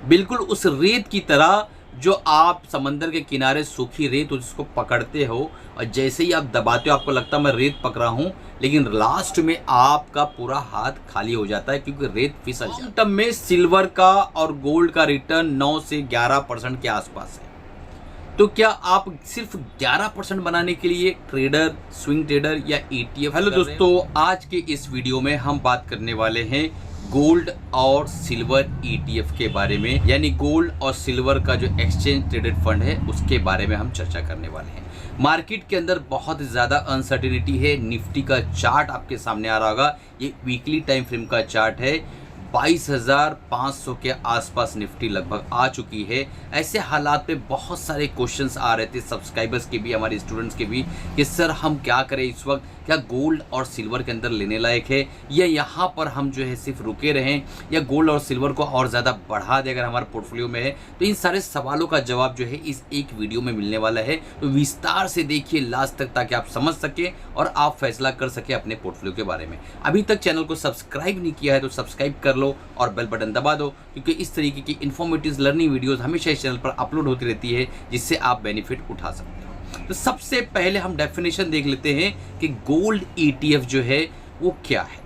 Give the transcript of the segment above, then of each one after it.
बिल्कुल उस रेत की तरह जो आप समंदर के किनारे सूखी रेत हो जिसको पकड़ते हो और जैसे ही आप दबाते हो आपको लगता है मैं रेत पकड़ा हूँ, लेकिन लास्ट में आपका पूरा हाथ खाली हो जाता है क्योंकि रेत फिसल जाती है। लॉन्ग टर्म में सिल्वर का और गोल्ड का रिटर्न 9 से 11% के आसपास है। तो क्या आप सिर्फ 11% बनाने के लिए ट्रेडर, स्विंग ट्रेडर या ETF? हेलो दोस्तों, आज के इस वीडियो में हम बात करने वाले हैं गोल्ड और सिल्वर ETF के बारे में, यानी गोल्ड और सिल्वर का जो एक्सचेंज ट्रेडेड फंड है उसके बारे में हम चर्चा करने वाले हैं। मार्केट के अंदर बहुत ज़्यादा अनसर्टिनिटी है। निफ्टी का चार्ट आपके सामने आ रहा होगा, ये वीकली टाइम फ्रेम का चार्ट है। 22,500 के आसपास निफ्टी लगभग आ चुकी है। ऐसे हालात में बहुत सारे क्वेश्चंस आ रहे थे सब्सक्राइबर्स के भी, हमारे स्टूडेंट्स के भी, कि सर हम क्या करें इस वक्त, क्या गोल्ड और सिल्वर के अंदर लेने लायक है या यहाँ पर हम जो है सिर्फ रुके रहें या गोल्ड और सिल्वर को और ज़्यादा बढ़ा दें अगर हमारे पोर्टफोलियो में है। तो इन सारे सवालों का जवाब जो है इस एक वीडियो में मिलने वाला है। तो विस्तार से देखिए लास्ट तक ताकि आप समझ सकें और आप फैसला कर सकें अपने पोर्टफोलियो के बारे में। अभी तक चैनल को सब्सक्राइब नहीं किया है तो सब्सक्राइब कर लो और बेल बटन दबा दो, क्योंकि इस तरीके की इन्फॉर्मेटिव लर्निंग वीडियोस हमेशा इस चैनल पर अपलोड होती रहती है जिससे आप बेनिफिट उठा सकते हो। तो सबसे पहले हम डेफिनेशन देख लेते हैं कि गोल्ड ETF जो है वो क्या है।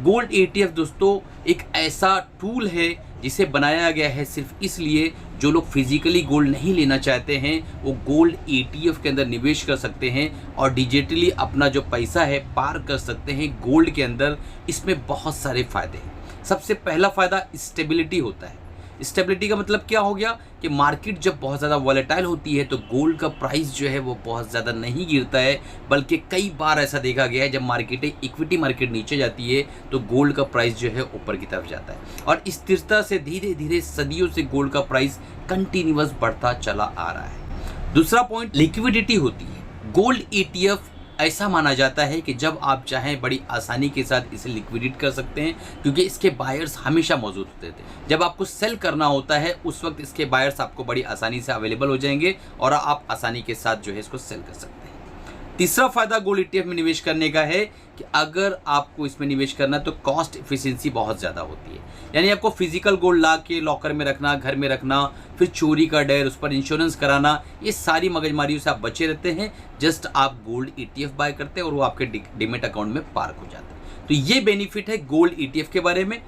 गोल्ड ETF दोस्तों एक ऐसा टूल है जिसे बनाया गया है सिर्फ इसलिए जो लोग फिजिकली गोल्ड नहीं लेना चाहते हैं वो गोल्ड ETF के अंदर निवेश कर सकते हैं और डिजिटली अपना जो पैसा है पार कर सकते हैं गोल्ड के अंदर। इसमें बहुत सारे फायदे हैं। सबसे पहला फायदा स्टेबिलिटी होता है। स्टेबिलिटी का मतलब क्या हो गया कि मार्केट जब बहुत ज़्यादा वॉलेटाइल होती है तो गोल्ड का प्राइस जो है वो बहुत ज़्यादा नहीं गिरता है, बल्कि कई बार ऐसा देखा गया है जब मार्केटें इक्विटी मार्केट नीचे जाती है तो गोल्ड का प्राइस जो है ऊपर की तरफ जाता है। और स्थिरता से धीरे धीरे सदियों से गोल्ड का प्राइस कंटिन्यूअस बढ़ता चला आ रहा है। दूसरा पॉइंट लिक्विडिटी होती है। गोल्ड ETF ऐसा माना जाता है कि जब आप चाहें बड़ी आसानी के साथ इसे लिक्विडेट कर सकते हैं, क्योंकि इसके बायर्स हमेशा मौजूद होते थे। जब आपको सेल करना होता है उस वक्त इसके बायर्स आपको बड़ी आसानी से अवेलेबल हो जाएंगे और आप आसानी के साथ जो है इसको सेल कर सकते हैं। तीसरा फायदा गोल्ड ETF में निवेश करने का है कि अगर आपको इसमें निवेश करना है तो कॉस्ट एफिशिएंसी बहुत ज़्यादा होती है। यानी आपको फिजिकल गोल्ड ला के लॉकर में रखना, घर में रखना, फिर चोरी का डर, उस पर इंश्योरेंस कराना, ये सारी मगजमारियों से आप बचे रहते हैं। जस्ट आप गोल्ड ETF बाय करते हैं और वो आपके डीमैट अकाउंट में पार्क हो जाता है। तो ये बेनिफिट है गोल्ड ETF के बारे में।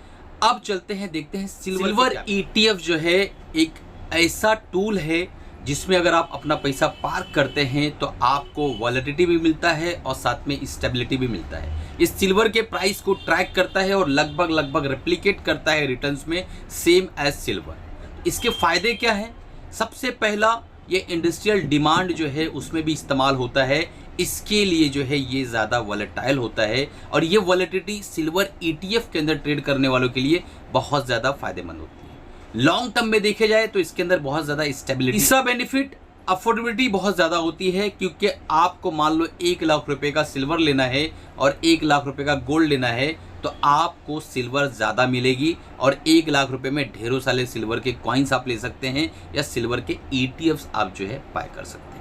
अब चलते हैं देखते हैं सिल्वर ETF जो है एक ऐसा टूल है जिसमें अगर आप अपना पैसा पार्क करते हैं तो आपको वॉलेटिलिटी भी मिलता है और साथ में स्टेबिलिटी भी मिलता है। इस सिल्वर के प्राइस को ट्रैक करता है और लगभग रेप्लिकेट करता है रिटर्न्स में सेम एज सिल्वर। इसके फायदे क्या हैं? सबसे पहला, ये इंडस्ट्रियल डिमांड जो है उसमें भी इस्तेमाल होता है। इसके लिए जो है ये ज़्यादा वॉलेटाइल होता है और ये वॉलेटिलिटी सिल्वर ETF के अंदर ट्रेड करने वालों के लिए बहुत ज़्यादा फायदेमंद होती है। लॉन्ग टर्म में देखे जाए तो इसके अंदर बहुत ज़्यादा स्टेबिलिटी। तीसरा बेनिफिट, अफोर्डेबिलिटी बहुत ज़्यादा होती है, क्योंकि आपको मान लो 1 लाख रुपए का सिल्वर लेना है और 1 लाख रुपए का गोल्ड लेना है तो आपको सिल्वर ज़्यादा मिलेगी और 1 लाख रुपए में ढेरों सारे सिल्वर के कॉइन्स आप ले सकते हैं या सिल्वर के ETFs आप जो है बाय कर सकते हैं।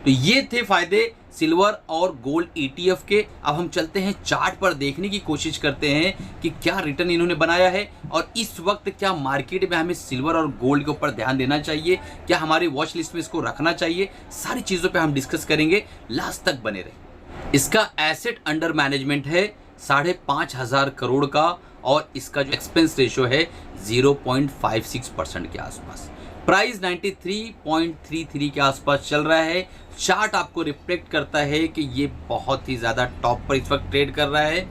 तो ये थे फायदे सिल्वर और गोल्ड ETF के। अब हम चलते हैं चार्ट पर, देखने की कोशिश करते हैं कि क्या रिटर्न इन्होंने बनाया है और इस वक्त क्या मार्केट में हमें सिल्वर और गोल्ड के ऊपर ध्यान देना चाहिए, क्या हमारे वॉच लिस्ट में इसको रखना चाहिए। सारी चीज़ों पे हम डिस्कस करेंगे, लास्ट तक बने रहे। इसका एसेट अंडर मैनेजमेंट है 5,500 करोड़ का और इसका जो एक्सपेंस रेशो है 0.56% के आसपास। प्राइस 93.33 के आसपास चल रहा है। चार्ट आपको रिफ्लेक्ट करता है कि ये बहुत ही ज़्यादा टॉप पर इस वक्त ट्रेड कर रहा है।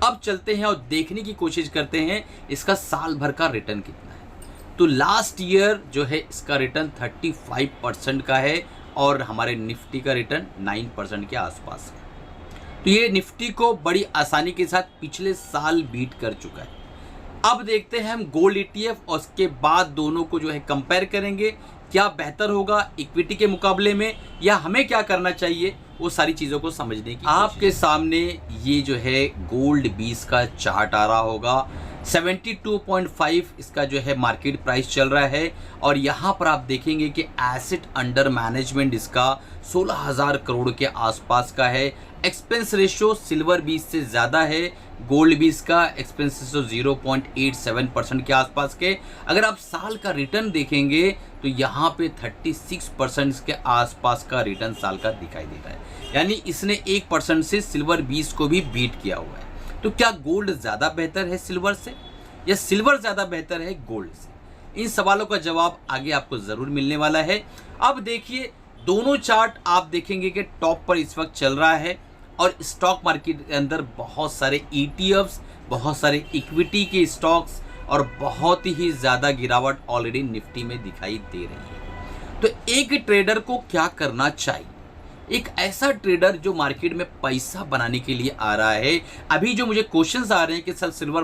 अब चलते हैं और देखने की कोशिश करते हैं इसका साल भर का रिटर्न कितना है। तो लास्ट ईयर जो है इसका रिटर्न 35% का है और हमारे निफ्टी का रिटर्न 9% के आसपास है। तो ये निफ्टी को बड़ी आसानी के साथ पिछले साल बीट कर चुका है। अब देखते हैं हम गोल्ड ETF और उसके बाद दोनों को जो है कंपेयर करेंगे, क्या बेहतर होगा इक्विटी के मुकाबले में या हमें क्या करना चाहिए, वो सारी चीज़ों को समझने की आपके सामने ये जो है गोल्ड 20 का चार्ट आ रहा होगा। 72.5 इसका जो है मार्केट प्राइस चल रहा है। और यहाँ पर आप देखेंगे कि एसेट अंडर मैनेजमेंट इसका 16,000 करोड़ के आसपास का है। एक्सपेंस रेशियो सिल्वर बीज से ज़्यादा है, गोल्ड बीज का एक्सपेंस रेशियो 0.87% के आसपास के। अगर आप साल का रिटर्न देखेंगे तो यहाँ पे 36% के आसपास का रिटर्न साल का दिखाई दे रहा है, यानी इसने 1% से सिल्वर बीज को भी बीट किया हुआ है। तो क्या गोल्ड ज़्यादा बेहतर है सिल्वर से या सिल्वर ज़्यादा बेहतर है गोल्ड से? इन सवालों का जवाब आगे आपको ज़रूर मिलने वाला है। अब देखिए दोनों चार्ट आप देखेंगे कि टॉप पर इस वक्त चल रहा है और स्टॉक मार्केट के अंदर बहुत सारे ETFs, बहुत सारे इक्विटी के स्टॉक्स और बहुत ही ज़्यादा गिरावट ऑलरेडी निफ्टी में दिखाई दे रही है। तो एक ट्रेडर को क्या करना चाहिए? एक ऐसा ट्रेडर जो मार्केट में पैसा बनाने के लिए आ रहा है। अभी जो मुझे क्वेश्चंस आ रहे हैं कि सर सिल्वर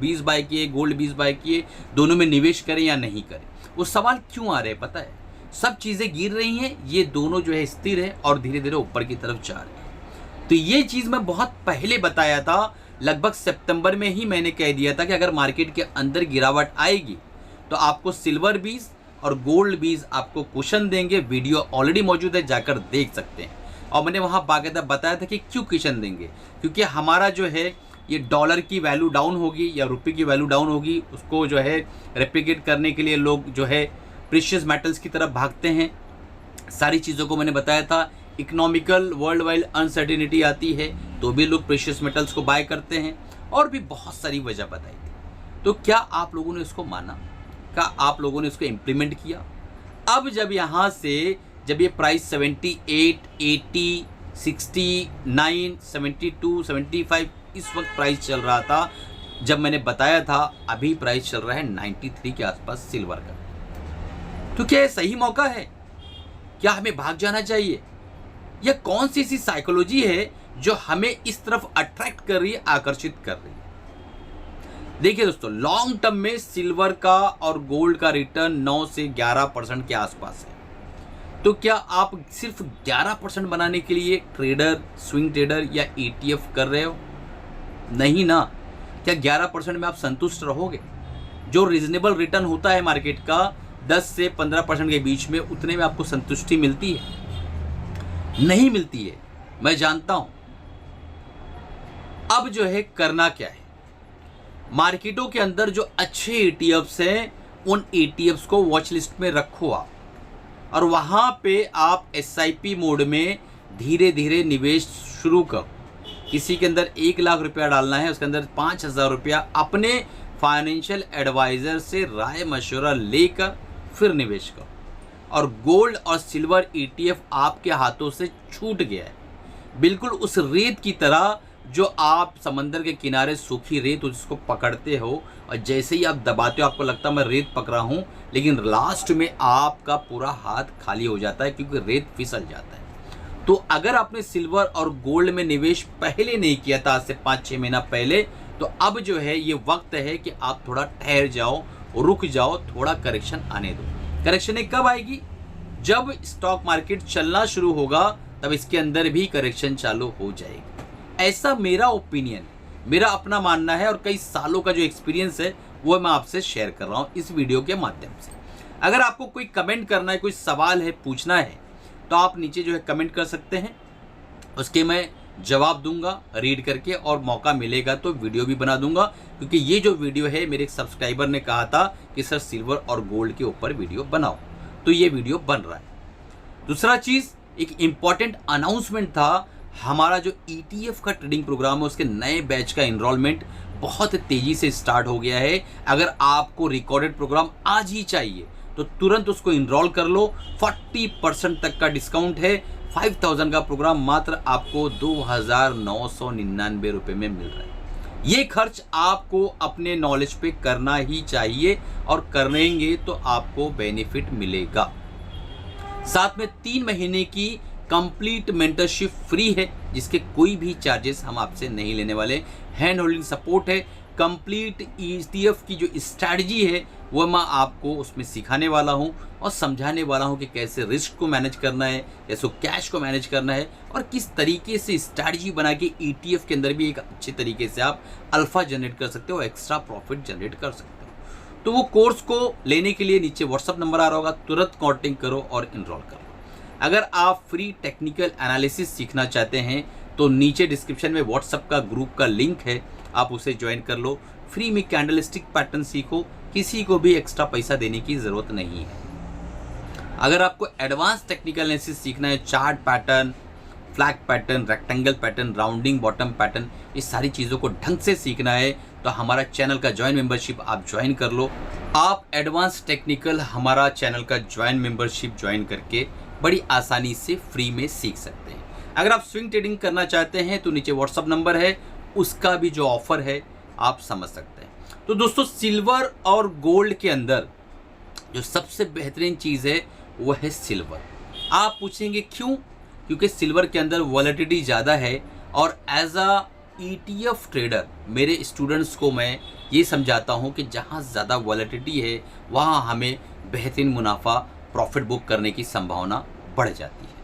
20 बाय किए, गोल्ड 20 बाय किए, दोनों में निवेश करें या नहीं करें, वो सवाल क्यों आ रहे हैं पता है? सब चीज़ें गिर रही हैं, ये दोनों जो है स्थिर है और धीरे धीरे ऊपर की तरफ जा रहे हैं। तो ये चीज़ मैं बहुत पहले बताया था, लगभग सितंबर में ही मैंने कह दिया था कि अगर मार्केट के अंदर गिरावट आएगी तो आपको सिल्वर बीज और गोल्ड बीज आपको क्वेश्चन देंगे। वीडियो ऑलरेडी मौजूद है, जाकर देख सकते हैं। और मैंने वहाँ बाकायदा बताया था कि क्यों क्वेश्चन देंगे, क्योंकि हमारा जो है ये डॉलर की वैल्यू डाउन होगी या रुपये की वैल्यू डाउन होगी, उसको जो है रेप्लिकेट करने के लिए लोग जो है प्रीशियस मेटल्स की तरफ भागते हैं। सारी चीज़ों को मैंने बताया था। इकोनॉमिकल वर्ल्ड वाइड अनसर्टिनिटी आती है तो भी लोग प्रीशियस मेटल्स को बाय करते हैं, और भी बहुत सारी वजह बताई थी। तो क्या आप लोगों ने इसको माना? क्या आप लोगों ने इसको इम्प्लीमेंट किया? अब जब यहाँ से जब ये प्राइस 78, 80, 69, 72, 75 इस वक्त प्राइस चल रहा था, जब मैंने बताया था, अभी प्राइस चल रहा है 93 के आसपास सिल्वर का। तो क्या ये सही मौका है? क्या हमें भाग जाना चाहिए? यह कौन सी ऐसी साइकोलॉजी है जो हमें इस तरफ अट्रैक्ट कर रही है, आकर्षित कर रही है? देखिए दोस्तों, लॉन्ग टर्म में सिल्वर का और गोल्ड का रिटर्न 9 से 11% के आसपास है। तो क्या आप सिर्फ 11% बनाने के लिए ट्रेडर, स्विंग ट्रेडर या ETF कर रहे हो? नहीं ना। क्या 11% में आप संतुष्ट रहोगे? जो रीजनेबल रिटर्न होता है मार्केट का 10 से 15% के बीच में, उतने में आपको संतुष्टि मिलती है? नहीं मिलती है, मैं जानता हूं। अब जो है करना क्या है, मार्केटों के अंदर जो अच्छे ETFs हैं उन ETFs को वॉच लिस्ट में रखो आप, और वहां पे आप SIP मोड में धीरे धीरे निवेश शुरू करो। किसी के अंदर 1 लाख रुपया डालना है, उसके अंदर 5,000 रुपया अपने फाइनेंशियल एडवाइजर से राय मशवरा लेकर फिर निवेश करो। और गोल्ड और सिल्वर ETF आपके हाथों से छूट गया है, बिल्कुल उस रेत की तरह जो आप समंदर के किनारे सूखी रेत उसको पकड़ते हो, और जैसे ही आप दबाते हो आपको लगता है मैं रेत पकड़ा हूँ, लेकिन लास्ट में आपका पूरा हाथ खाली हो जाता है क्योंकि रेत फिसल जाता है। तो अगर आपने सिल्वर और गोल्ड में निवेश पहले नहीं किया था, आज से 5-6 महीना पहले, तो अब जो है ये वक्त है कि आप थोड़ा ठहर जाओ, रुक जाओ, थोड़ा करेक्शन आने दो। करेक्शन कब आएगी? जब स्टॉक मार्केट चलना शुरू होगा, तब इसके अंदर भी करेक्शन चालू हो जाएगी। ऐसा मेरा ओपिनियन, मेरा अपना मानना है, और कई सालों का जो एक्सपीरियंस है वो मैं आपसे शेयर कर रहा हूँ इस वीडियो के माध्यम से। अगर आपको कोई कमेंट करना है, कोई सवाल है, पूछना है, तो आप नीचे जो है कमेंट कर सकते हैं, उसके मैं जवाब दूंगा रीड करके, और मौका मिलेगा तो वीडियो भी बना दूंगा, क्योंकि ये जो वीडियो है मेरे एक सब्सक्राइबर ने कहा था कि सर सिल्वर और गोल्ड के ऊपर वीडियो बनाओ, तो ये वीडियो बन रहा है। दूसरा चीज़, एक इम्पॉर्टेंट अनाउंसमेंट था, हमारा जो ETF का ट्रेडिंग प्रोग्राम है उसके नए बैच का इनरोलमेंट बहुत तेज़ी से स्टार्ट हो गया है। अगर आपको रिकॉर्डेड प्रोग्राम आज ही चाहिए तो तुरंत उसको इनरोल कर लो। 40% तक का डिस्काउंट है। 5,000 का प्रोग्राम मात्र आपको 2,999 रुपये में मिल रहा है। ये खर्च आपको अपने नॉलेज पे करना ही चाहिए, और करेंगे तो आपको बेनिफिट मिलेगा। साथ में 3 महीने की कंप्लीट मेंटरशिप फ्री है, जिसके कोई भी चार्जेस हम आपसे नहीं लेने वाले। हैंड होल्डिंग सपोर्ट है, कंप्लीट ETF की जो स्ट्रैटेजी है वो मैं आपको उसमें सिखाने वाला हूँ और समझाने वाला हूँ कि कैसे रिस्क को मैनेज करना है, कैसे कैश को मैनेज करना है और किस तरीके से स्ट्रैटेजी बना के ETF के अंदर भी एक अच्छे तरीके से आप अल्फा जनरेट कर सकते हो, एक्स्ट्रा प्रॉफिट जनरेट कर सकते हो। तो वो कोर्स को लेने के लिए नीचे व्हाट्सअप नंबर आ रहा होगा, तुरंत कॉन्टेक्ट करो और इनरोल करो। अगर आप फ्री टेक्निकल एनालिसिस सीखना चाहते हैं तो नीचे डिस्क्रिप्शन में व्हाट्सअप का ग्रुप का लिंक है, आप उसे ज्वाइन कर लो। फ्री में कैंडलस्टिक पैटर्न सीखो, किसी को भी एक्स्ट्रा पैसा देने की ज़रूरत नहीं है। अगर आपको एडवांस टेक्निकल एनालिसिस सीखना है, chart pattern, flag pattern, rectangle pattern, rounding bottom pattern, इस सारी चीज़ों को ढंग से सीखना है तो हमारा चैनल का ज्वाइन मेंबरशिप आप ज्वाइन कर लो। आप एडवांस टेक्निकल हमारा चैनल का ज्वाइन मेंबरशिप ज्वाइन करके बड़ी आसानी से फ्री में सीख सकते हैं। अगर आप स्विंग ट्रेडिंग करना चाहते हैं तो नीचे व्हाट्सअप नंबर है, उसका भी जो ऑफर है आप समझ सकते हैं। तो दोस्तों, सिल्वर और गोल्ड के अंदर जो सबसे बेहतरीन चीज़ है वो है सिल्वर। आप पूछेंगे क्यों? क्योंकि सिल्वर के अंदर वॉलेटिलिटी ज़्यादा है और एज अ ETF ट्रेडर मेरे स्टूडेंट्स को मैं ये समझाता हूँ कि जहाँ ज़्यादा वॉलेटिलिटी है वहाँ हमें बेहतरीन मुनाफा प्रॉफिट बुक करने की संभावना बढ़ जाती है।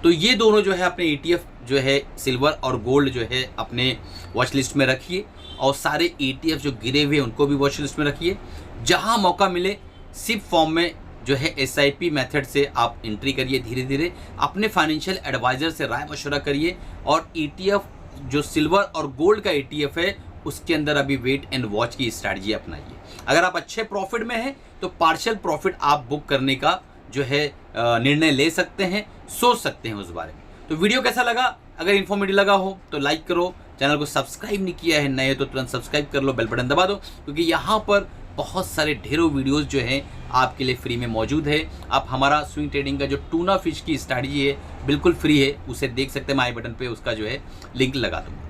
तो ये दोनों जो है अपने ETF जो है सिल्वर और गोल्ड जो है अपने वॉच लिस्ट में रखिए और सारे ETF जो गिरे हुए उनको भी वॉच लिस्ट में रखिए। जहाँ मौका मिले सिप फॉर्म में जो है SIP मेथड से आप एंट्री करिए, धीरे धीरे अपने फाइनेंशियल एडवाइज़र से राय मशवरा करिए और ETF जो सिल्वर और गोल्ड का ETF है उसके अंदर अभी वेट एंड वॉच की स्ट्रैटेजी अपनाइए। अगर आप अच्छे प्रॉफिट में हैं तो पार्शियल प्रॉफिट आप बुक करने का जो है निर्णय ले सकते हैं, सोच सकते हैं उस बारे में। तो वीडियो कैसा लगा? अगर इन्फॉर्मेटिव लगा हो तो लाइक करो, चैनल को सब्सक्राइब नहीं किया है नए तो तुरंत सब्सक्राइब कर लो, बेल बटन दबा दो, क्योंकि यहाँ पर बहुत सारे ढेरों वीडियोस जो हैं आपके लिए फ्री में मौजूद है। आप हमारा स्विंग ट्रेडिंग का जो टूना फिश की स्ट्रैटेजी है बिल्कुल फ्री है, उसे देख सकते हैं। मैं आई बटन पे उसका जो है लिंक लगा दूँगा।